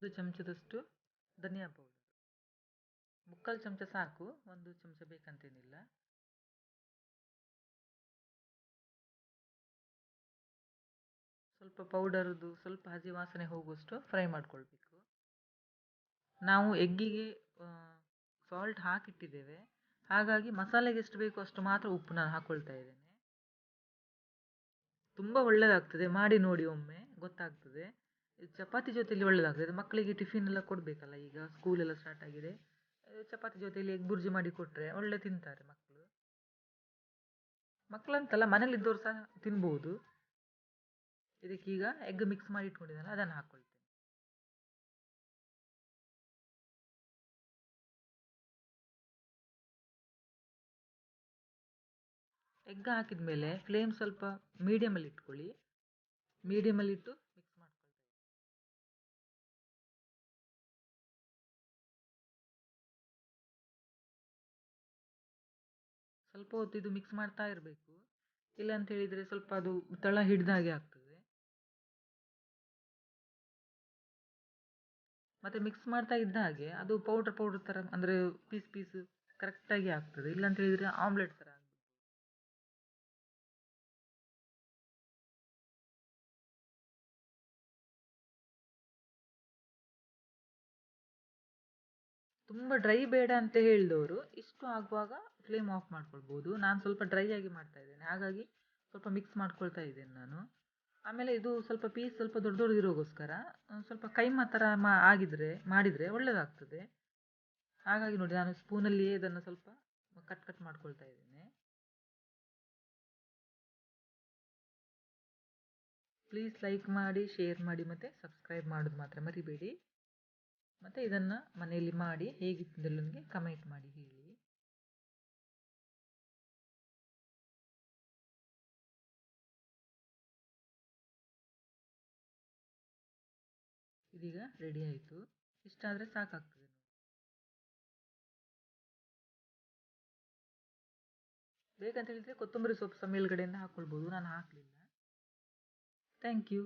1 ಚಮಚದಷ್ಟು ಧನಿಯಾ ಪೌಡರ್, ಮುಕ್ಕಾಲು ಚಮಚ ಸಾಕು, 1 ಚಮಚ ಬೇಕಂತೇನಿಲ್ಲ. ಸ್ವಲ್ಪ ಪೌಡರ್ದು ಸ್ವಲ್ಪ ಹಸಿ ವಾಸನೆ ಹೋಗುವಷ್ಟು ಫ್ರೈ ಮಾಡ್ಕೊಳ್ಬೇಕು. ನಾವು ಎಗ್ಗಿಗೆ ಸಾಲ್ಟ್ ಹಾಕಿಟ್ಟಿದ್ದೇವೆ, ಹಾಗಾಗಿ ಮಸಾಲೆಗೆ ಎಷ್ಟು ಬೇಕೋ ಅಷ್ಟು ಮಾತ್ರ ಉಪ್ಪು ನಾನು ಹಾಕ್ಕೊಳ್ತಾ ಇದ್ದೇನೆ. ತುಂಬ ಒಳ್ಳೆಯದಾಗ್ತದೆ, ಮಾಡಿ ನೋಡಿ ಒಮ್ಮೆ, ಗೊತ್ತಾಗ್ತದೆ. ಇದು ಚಪಾತಿ ಜೊತೆಯಲ್ಲಿ ಒಳ್ಳೆಯದಾಗ್ತದೆ. ಮಕ್ಕಳಿಗೆ ಟಿಫಿನ್ ಎಲ್ಲ ಕೊಡಬೇಕಲ್ಲ, ಈಗ ಸ್ಕೂಲೆಲ್ಲ ಸ್ಟಾರ್ಟ್ ಆಗಿದೆ. ಚಪಾತಿ ಜೊತೆಯಲ್ಲಿ ಎಗ್ ಬುರ್ಜಿ ಮಾಡಿ ಕೊಟ್ಟರೆ ಒಳ್ಳೆ ತಿಂತಾರೆ ಮಕ್ಕಳು. ಮಕ್ಕಳಂತಲ್ಲ, ಮನೇಲಿದ್ದವ್ರು ಸಹ ತಿನ್ಬೋದು. ಇದಕ್ಕೀಗ ಎಗ್ ಮಿಕ್ಸ್ ಮಾಡಿ ಇಟ್ಕೊಂಡಿದ್ದಲ್ಲ ಅದನ್ನು ಹಾಕ್ಕೊಳ್ತೇನೆ. ಎಗ್ ಹಾಕಿದ ಮೇಲೆ ಫ್ಲೇಮ್ ಸ್ವಲ್ಪ ಮೀಡಿಯಮಲ್ಲಿ ಇಟ್ಕೊಳ್ಳಿ. ಮೀಡಿಯಮಲ್ಲಿ ಇಟ್ಟು ಮಿಕ್ಸ್ ಮಾಡ್ಕೊಳ್ತೇವೆ. ಸ್ವಲ್ಪ ಹೊತ್ತು ಇದು ಮಿಕ್ಸ್ ಮಾಡ್ತಾ ಇರಬೇಕು, ಇಲ್ಲ ಅಂತ ಹೇಳಿದರೆ ಸ್ವಲ್ಪ ಅದು ತಳ ಹಿಡಿದ ಹಾಗೆ ಆಗ್ತದೆ. ಮತ್ತೆ ಮಿಕ್ಸ್ ಮಾಡ್ತಾ ಇದ್ದ ಹಾಗೆ ಅದು ಪೌಡರ್ ಥರ, ಅಂದರೆ ಪೀಸ್ ಕರೆಕ್ಟಾಗಿ ಆಗ್ತದೆ. ಇಲ್ಲ ಅಂತ ಹೇಳಿದರೆ ಆಮ್ಲೆಟ್ ಥರ ಆಗ್ತದೆ. ತುಂಬ ಡ್ರೈ ಬೇಡ ಅಂತ ಹೇಳಿದವರು ಇಷ್ಟು ಆಗುವಾಗ ಫ್ಲೇಮ್ ಆಫ್ ಮಾಡ್ಕೊಳ್ಬೋದು. ನಾನು ಸ್ವಲ್ಪ ಡ್ರೈ ಆಗಿ ಮಾಡ್ತಾ ಇದ್ದೇನೆ, ಹಾಗಾಗಿ ಸ್ವಲ್ಪ ಮಿಕ್ಸ್ ಮಾಡ್ಕೊಳ್ತಾ ಇದ್ದೇನೆ ನಾನು. ಆಮೇಲೆ ಇದು ಸ್ವಲ್ಪ ಪೀಸ್ ಸ್ವಲ್ಪ ದೊಡ್ಡ ದೊಡ್ಡದಿರೋಗೋಸ್ಕರ ಸ್ವಲ್ಪ ಕೈಮಾ ಥರ ಮಾಡಿದರೆ ಒಳ್ಳೆಯದಾಗ್ತದೆ. ಹಾಗಾಗಿ ನೋಡಿ, ನಾನು ಸ್ಪೂನಲ್ಲಿಯೇ ಇದನ್ನು ಸ್ವಲ್ಪ ಕಟ್ ಮಾಡ್ಕೊಳ್ತಾ ಇದ್ದೇನೆ. ಪ್ಲೀಸ್ ಲೈಕ್ ಮಾಡಿ, ಶೇರ್ ಮಾಡಿ, ಮತ್ತು ಸಬ್ಸ್ಕ್ರೈಬ್ ಮಾಡೋದು ಮಾತ್ರ ಮರಿಬೇಡಿ. ಮತ್ತು ಇದನ್ನು ಮನೆಯಲ್ಲಿ ಮಾಡಿ ಹೇಗಿತ್ತು ನನಗೆ ಕಮೆಂಟ್ ಮಾಡಿ ಹೇಳಿ. ಇದೀಗ ರೆಡಿ ಆಯಿತು. ಇಷ್ಟಾದರೆ ಸಾಕಾಗ್ತದೆ. ಬೇಕಂತ ಹೇಳಿದರೆ ಕೊತ್ತಂಬರಿ ಸೊಪ್ಪು ಸಹ ಮೇಲ್ಗಡೆಯಿಂದ ಹಾಕ್ಕೊಳ್ಬೋದು, ನಾನು ಹಾಕಲಿಲ್ಲ. Thank you.